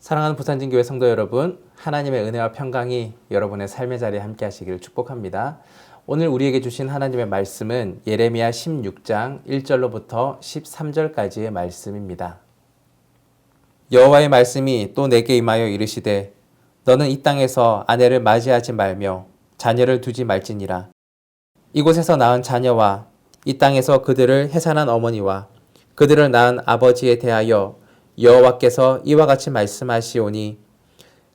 사랑하는 부산진교회 성도 여러분, 하나님의 은혜와 평강이 여러분의 삶의 자리에 함께 하시기를 축복합니다. 오늘 우리에게 주신 하나님의 말씀은 예레미야 16장 1절로부터 13절까지의 말씀입니다. 여호와의 말씀이 또 내게 임하여 이르시되 너는 이 땅에서 아내를 맞이하지 말며 자녀를 두지 말지니라. 이곳에서 낳은 자녀와 이 땅에서 그들을 해산한 어머니와 그들을 낳은 아버지에 대하여 여호와께서 이와 같이 말씀하시오니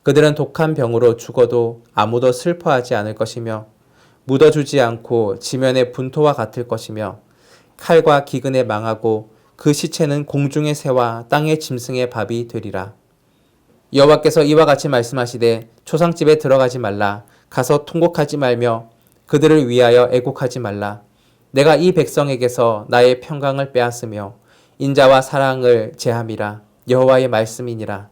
그들은 독한 병으로 죽어도 아무도 슬퍼하지 않을 것이며 묻어주지 않고 지면의 분토와 같을 것이며 칼과 기근에 망하고 그 시체는 공중의 새와 땅의 짐승의 밥이 되리라. 여호와께서 이와 같이 말씀하시되 초상집에 들어가지 말라. 가서 통곡하지 말며 그들을 위하여 애곡하지 말라. 내가 이 백성에게서 나의 평강을 빼앗으며 인자와 사랑을 제함이라. 여호와의 말씀이니라.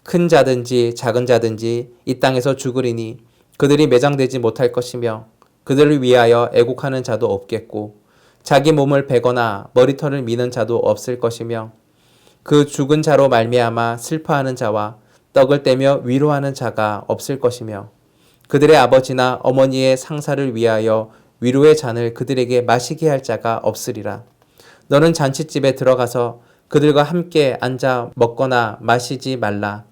큰 자든지 작은 자든지 이 땅에서 죽으리니 그들이 매장되지 못할 것이며 그들을 위하여 애곡하는 자도 없겠고 자기 몸을 베거나 머리털을 미는 자도 없을 것이며 그 죽은 자로 말미암아 슬퍼하는 자와 떡을 떼며 위로하는 자가 없을 것이며 그들의 아버지나 어머니의 상사를 위하여 위로의 잔을 그들에게 마시게 할 자가 없으리라. 너는 잔치집에 들어가서 그들과 함께 앉아 먹거나 마시지 말라.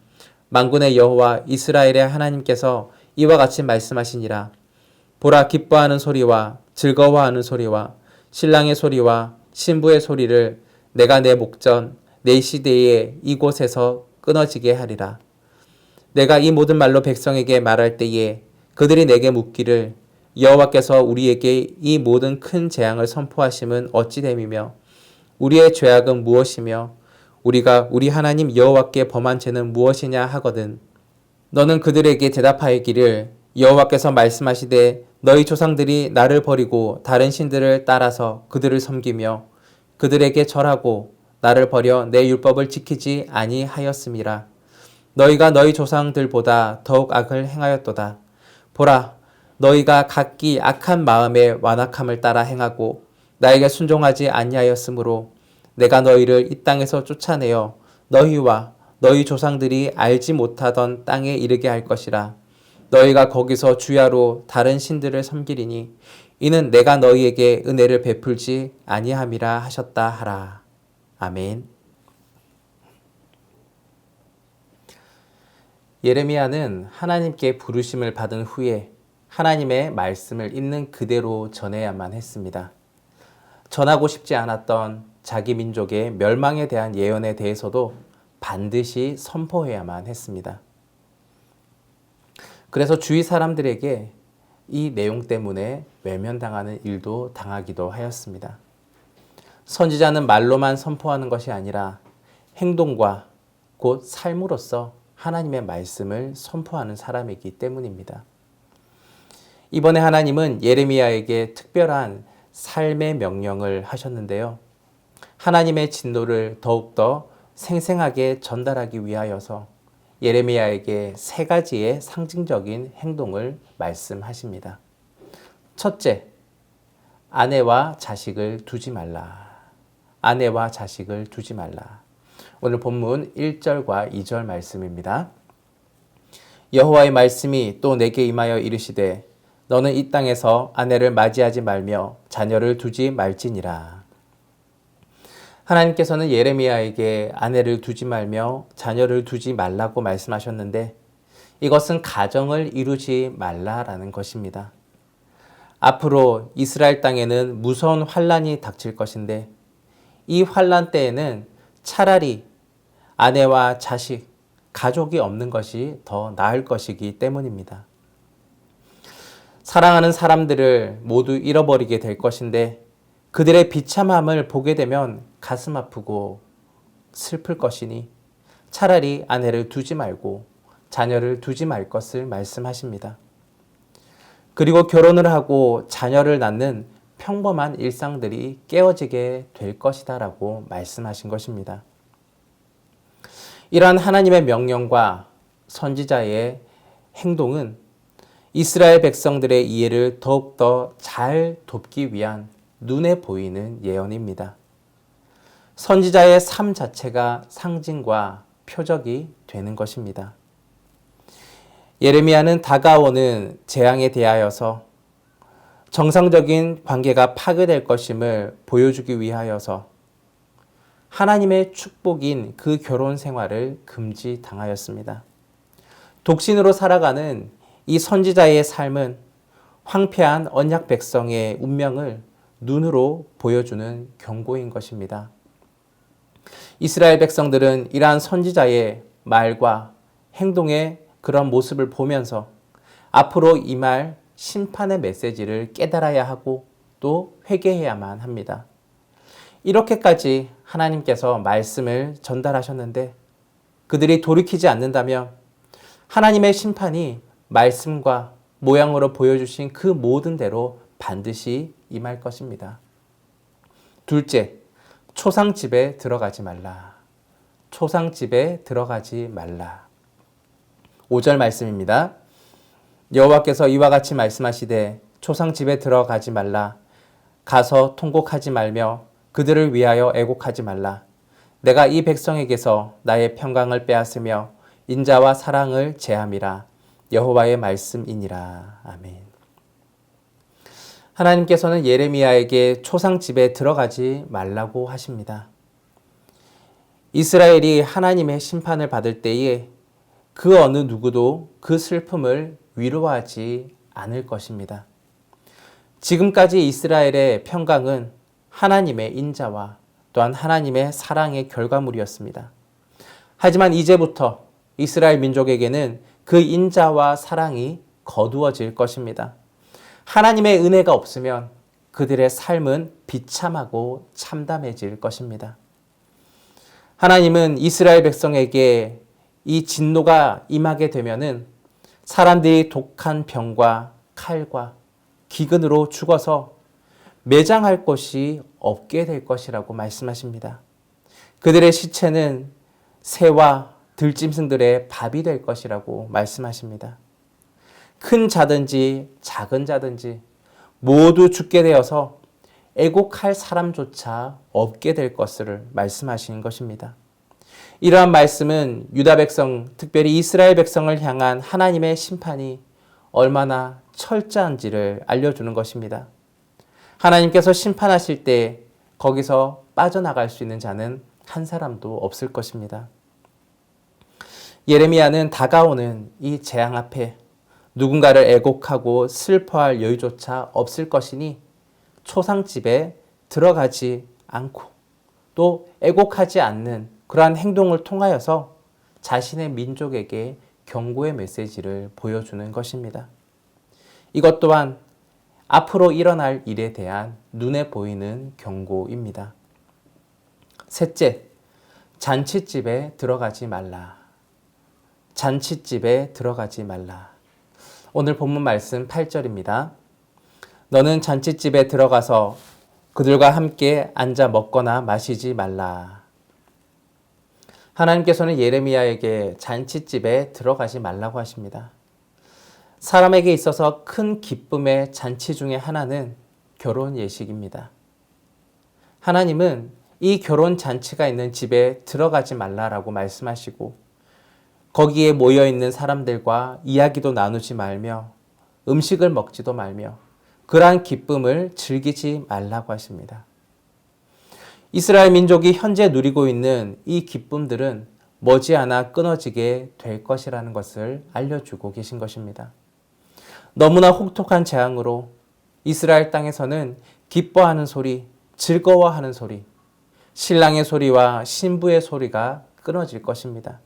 만군의 여호와 이스라엘의 하나님께서 이와 같이 말씀하시니라. 보라, 기뻐하는 소리와 즐거워하는 소리와 신랑의 소리와 신부의 소리를 내가 내 목전 내 시대에 이곳에서 끊어지게 하리라. 내가 이 모든 말로 백성에게 말할 때에 그들이 내게 묻기를 여호와께서 우리에게 이 모든 큰 재앙을 선포하심은 어찌 됨이며 우리의 죄악은 무엇이며 우리가 우리 하나님 여호와께 범한 죄는 무엇이냐 하거든. 너는 그들에게 대답하기를 여호와께서 말씀하시되 너희 조상들이 나를 버리고 다른 신들을 따라서 그들을 섬기며 그들에게 절하고 나를 버려 내 율법을 지키지 아니하였음이라. 너희가 너희 조상들보다 더욱 악을 행하였도다. 보라, 너희가 각기 악한 마음의 완악함을 따라 행하고 나에게 순종하지 아니하였으므로 내가 너희를 이 땅에서 쫓아내어 너희와 너희 조상들이 알지 못하던 땅에 이르게 할 것이라. 너희가 거기서 주야로 다른 신들을 섬기리니 이는 내가 너희에게 은혜를 베풀지 아니함이라 하셨다 하라. 아멘. 예레미야는 하나님께 부르심을 받은 후에 하나님의 말씀을 있는 그대로 전해야만 했습니다. 전하고 싶지 않았던 자기 민족의 멸망에 대한 예언에 대해서도 반드시 선포해야만 했습니다. 그래서 주위 사람들에게 이 내용 때문에 외면당하는 일도 당하기도 하였습니다. 선지자는 말로만 선포하는 것이 아니라 행동과 곧 삶으로써 하나님의 말씀을 선포하는 사람이기 때문입니다. 이번에 하나님은 예레미야에게 특별한 삶의 명령을 하셨는데요. 하나님의 진노를 더욱더 생생하게 전달하기 위하여서 예레미야에게 세 가지의 상징적인 행동을 말씀하십니다. 첫째, 아내와 자식을 두지 말라. 아내와 자식을 두지 말라. 오늘 본문 1절과 2절 말씀입니다. 여호와의 말씀이 또 내게 임하여 이르시되 너는 이 땅에서 아내를 맞이하지 말며 자녀를 두지 말지니라. 하나님께서는 예레미야에게 아내를 두지 말며 자녀를 두지 말라고 말씀하셨는데 이것은 가정을 이루지 말라라는 것입니다. 앞으로 이스라엘 땅에는 무서운 환란이 닥칠 것인데 이 환란 때에는 차라리 아내와 자식, 가족이 없는 것이 더 나을 것이기 때문입니다. 사랑하는 사람들을 모두 잃어버리게 될 것인데 그들의 비참함을 보게 되면 가슴 아프고 슬플 것이니 차라리 아내를 두지 말고 자녀를 두지 말 것을 말씀하십니다. 그리고 결혼을 하고 자녀를 낳는 평범한 일상들이 깨어지게 될 것이다 라고 말씀하신 것입니다. 이러한 하나님의 명령과 선지자의 행동은 이스라엘 백성들의 이해를 더욱더 잘 돕기 위한 눈에 보이는 예언입니다. 선지자의 삶 자체가 상징과 표적이 되는 것입니다. 예레미야는 다가오는 재앙에 대하여서 정상적인 관계가 파괴될 것임을 보여주기 위하여서 하나님의 축복인 그 결혼 생활을 금지당하였습니다. 독신으로 살아가는 이 선지자의 삶은 황폐한 언약 백성의 운명을 눈으로 보여주는 경고인 것입니다. 이스라엘 백성들은 이러한 선지자의 말과 행동의 그런 모습을 보면서 앞으로 임할 심판의 메시지를 깨달아야 하고 또 회개해야만 합니다. 이렇게까지 하나님께서 말씀을 전달하셨는데 그들이 돌이키지 않는다면 하나님의 심판이 말씀과 모양으로 보여주신 그 모든 대로 반드시 임할 것입니다. 둘째, 초상집에 들어가지 말라. 초상집에 들어가지 말라. 5절 말씀입니다. 여호와께서 이와 같이 말씀하시되 초상집에 들어가지 말라. 가서 통곡하지 말며 그들을 위하여 애곡하지 말라. 내가 이 백성에게서 나의 평강을 빼앗으며 인자와 사랑을 제함이라. 여호와의 말씀이니라. 아멘. 하나님께서는 예레미야에게 초상집에 들어가지 말라고 하십니다. 이스라엘이 하나님의 심판을 받을 때에 그 어느 누구도 그 슬픔을 위로하지 않을 것입니다. 지금까지 이스라엘의 평강은 하나님의 인자와 또한 하나님의 사랑의 결과물이었습니다. 하지만 이제부터 이스라엘 민족에게는 그 인자와 사랑이 거두어질 것입니다. 하나님의 은혜가 없으면 그들의 삶은 비참하고 참담해질 것입니다. 하나님은 이스라엘 백성에게 이 진노가 임하게 되면은 사람들이 독한 병과 칼과 기근으로 죽어서 매장할 것이 없게 될 것이라고 말씀하십니다. 그들의 시체는 새와 들짐승들의 밥이 될 것이라고 말씀하십니다. 큰 자든지 작은 자든지 모두 죽게 되어서 애곡할 사람조차 없게 될 것을 말씀하시는 것입니다. 이러한 말씀은 유다 백성, 특별히 이스라엘 백성을 향한 하나님의 심판이 얼마나 철저한지를 알려주는 것입니다. 하나님께서 심판하실 때 거기서 빠져나갈 수 있는 자는 한 사람도 없을 것입니다. 예레미야는 다가오는 이 재앙 앞에 누군가를 애곡하고 슬퍼할 여유조차 없을 것이니 초상집에 들어가지 않고 또 애곡하지 않는 그러한 행동을 통하여서 자신의 민족에게 경고의 메시지를 보여주는 것입니다. 이것 또한 앞으로 일어날 일에 대한 눈에 보이는 경고입니다. 셋째, 잔치집에 들어가지 말라. 잔치집에 들어가지 말라. 오늘 본문 말씀 8절입니다. 너는 잔치집에 들어가서 그들과 함께 앉아 먹거나 마시지 말라. 하나님께서는 예레미야에게 잔치집에 들어가지 말라고 하십니다. 사람에게 있어서 큰 기쁨의 잔치 중에 하나는 결혼 예식입니다. 하나님은 이 결혼 잔치가 있는 집에 들어가지 말라라고 말씀하시고 거기에 모여있는 사람들과 이야기도 나누지 말며 음식을 먹지도 말며 그러한 기쁨을 즐기지 말라고 하십니다. 이스라엘 민족이 현재 누리고 있는 이 기쁨들은 머지않아 끊어지게 될 것이라는 것을 알려주고 계신 것입니다. 너무나 혹독한 재앙으로 이스라엘 땅에서는 기뻐하는 소리, 즐거워하는 소리, 신랑의 소리와 신부의 소리가 끊어질 것입니다.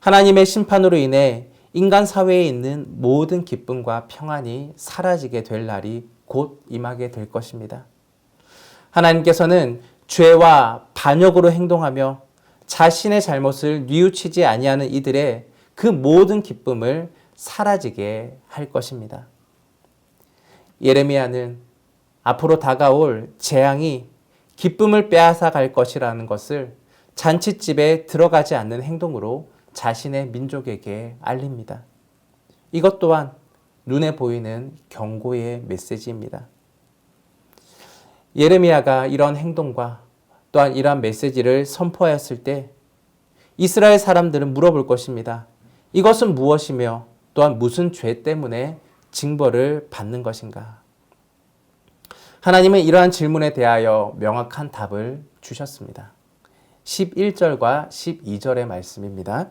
하나님의 심판으로 인해 인간 사회에 있는 모든 기쁨과 평안이 사라지게 될 날이 곧 임하게 될 것입니다. 하나님께서는 죄와 반역으로 행동하며 자신의 잘못을 뉘우치지 아니하는 이들의 그 모든 기쁨을 사라지게 할 것입니다. 예레미야는 앞으로 다가올 재앙이 기쁨을 빼앗아 갈 것이라는 것을 잔치집에 들어가지 않는 행동으로 자신의 민족에게 알립니다. 이것 또한 눈에 보이는 경고의 메시지입니다. 예레미야가 이런 행동과 또한 이러한 메시지를 선포하였을 때 이스라엘 사람들은 물어볼 것입니다. 이것은 무엇이며 또한 무슨 죄 때문에 징벌을 받는 것인가? 하나님은 이러한 질문에 대하여 명확한 답을 주셨습니다. 11절과 12절의 말씀입니다.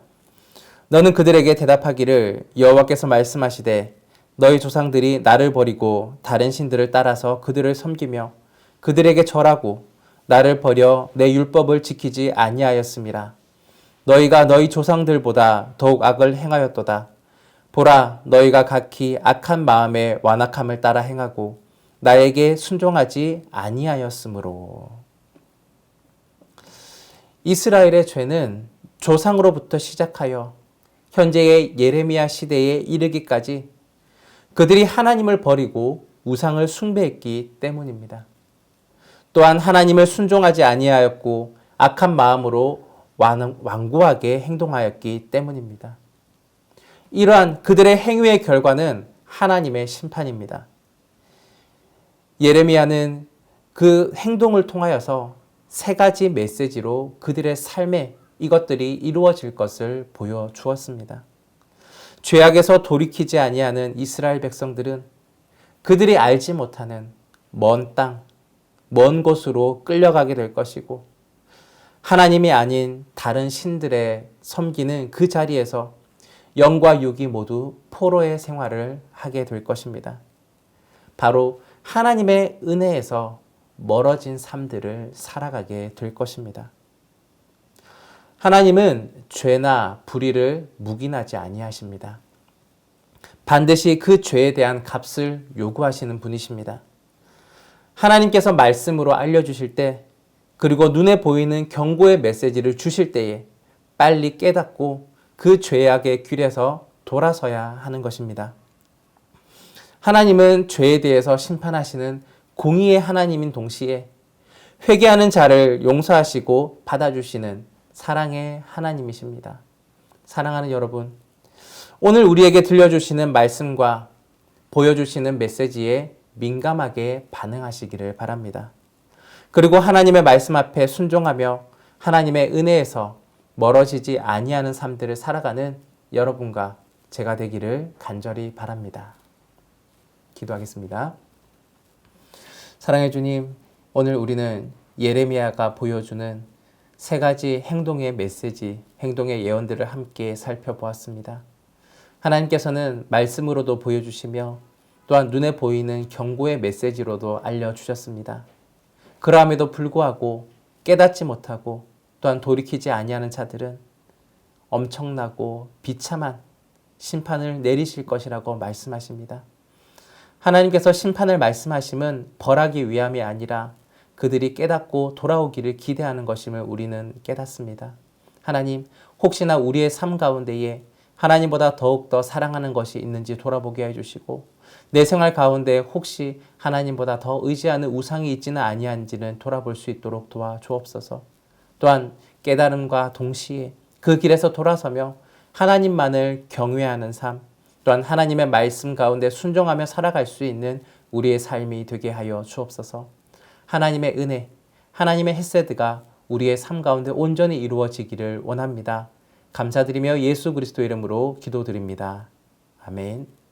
너는 그들에게 대답하기를 여호와께서 말씀하시되 너희 조상들이 나를 버리고 다른 신들을 따라서 그들을 섬기며 그들에게 절하고 나를 버려 내 율법을 지키지 아니하였음이라. 너희가 너희 조상들보다 더욱 악을 행하였도다. 보라, 너희가 각기 악한 마음의 완악함을 따라 행하고 나에게 순종하지 아니하였으므로. 이스라엘의 죄는 조상으로부터 시작하여 현재의 예레미야 시대에 이르기까지 그들이 하나님을 버리고 우상을 숭배했기 때문입니다. 또한 하나님을 순종하지 아니하였고 악한 마음으로 완고하게 행동하였기 때문입니다. 이러한 그들의 행위의 결과는 하나님의 심판입니다. 예레미야는 그 행동을 통하여서 세 가지 메시지로 그들의 삶에 이것들이 이루어질 것을 보여주었습니다. 죄악에서 돌이키지 아니하는 이스라엘 백성들은 그들이 알지 못하는 먼 땅, 먼 곳으로 끌려가게 될 것이고 하나님이 아닌 다른 신들의 섬기는 그 자리에서 영과 육이 모두 포로의 생활을 하게 될 것입니다. 바로 하나님의 은혜에서 멀어진 삶들을 살아가게 될 것입니다. 하나님은 죄나 불의를 묵인하지 아니하십니다. 반드시 그 죄에 대한 값을 요구하시는 분이십니다. 하나님께서 말씀으로 알려주실 때 그리고 눈에 보이는 경고의 메시지를 주실 때에 빨리 깨닫고 그 죄악의 길에서 돌아서야 하는 것입니다. 하나님은 죄에 대해서 심판하시는 공의의 하나님인 동시에 회개하는 자를 용서하시고 받아주시는 사랑의 하나님이십니다. 사랑하는 여러분, 오늘 우리에게 들려주시는 말씀과 보여주시는 메시지에 민감하게 반응하시기를 바랍니다. 그리고 하나님의 말씀 앞에 순종하며 하나님의 은혜에서 멀어지지 아니하는 삶들을 살아가는 여러분과 제가 되기를 간절히 바랍니다. 기도하겠습니다. 사랑해 주님, 오늘 우리는 예레미야가 보여주는 세 가지 행동의 메시지, 행동의 예언들을 함께 살펴보았습니다. 하나님께서는 말씀으로도 보여주시며 또한 눈에 보이는 경고의 메시지로도 알려주셨습니다. 그러함에도 불구하고 깨닫지 못하고 또한 돌이키지 아니하는 자들은 엄청나고 비참한 심판을 내리실 것이라고 말씀하십니다. 하나님께서 심판을 말씀하심은 벌하기 위함이 아니라 그들이 깨닫고 돌아오기를 기대하는 것임을 우리는 깨닫습니다. 하나님, 혹시나 우리의 삶 가운데에 하나님보다 더욱더 사랑하는 것이 있는지 돌아보게 해주시고 내 생활 가운데 혹시 하나님보다 더 의지하는 우상이 있지는 아니한지는 돌아볼 수 있도록 도와주옵소서. 또한 깨달음과 동시에 그 길에서 돌아서며 하나님만을 경외하는 삶, 또한 하나님의 말씀 가운데 순종하며 살아갈 수 있는 우리의 삶이 되게 하여 주옵소서. 하나님의 은혜, 하나님의 헤세드가 우리의 삶 가운데 온전히 이루어지기를 원합니다. 감사드리며 예수 그리스도 이름으로 기도드립니다. 아멘.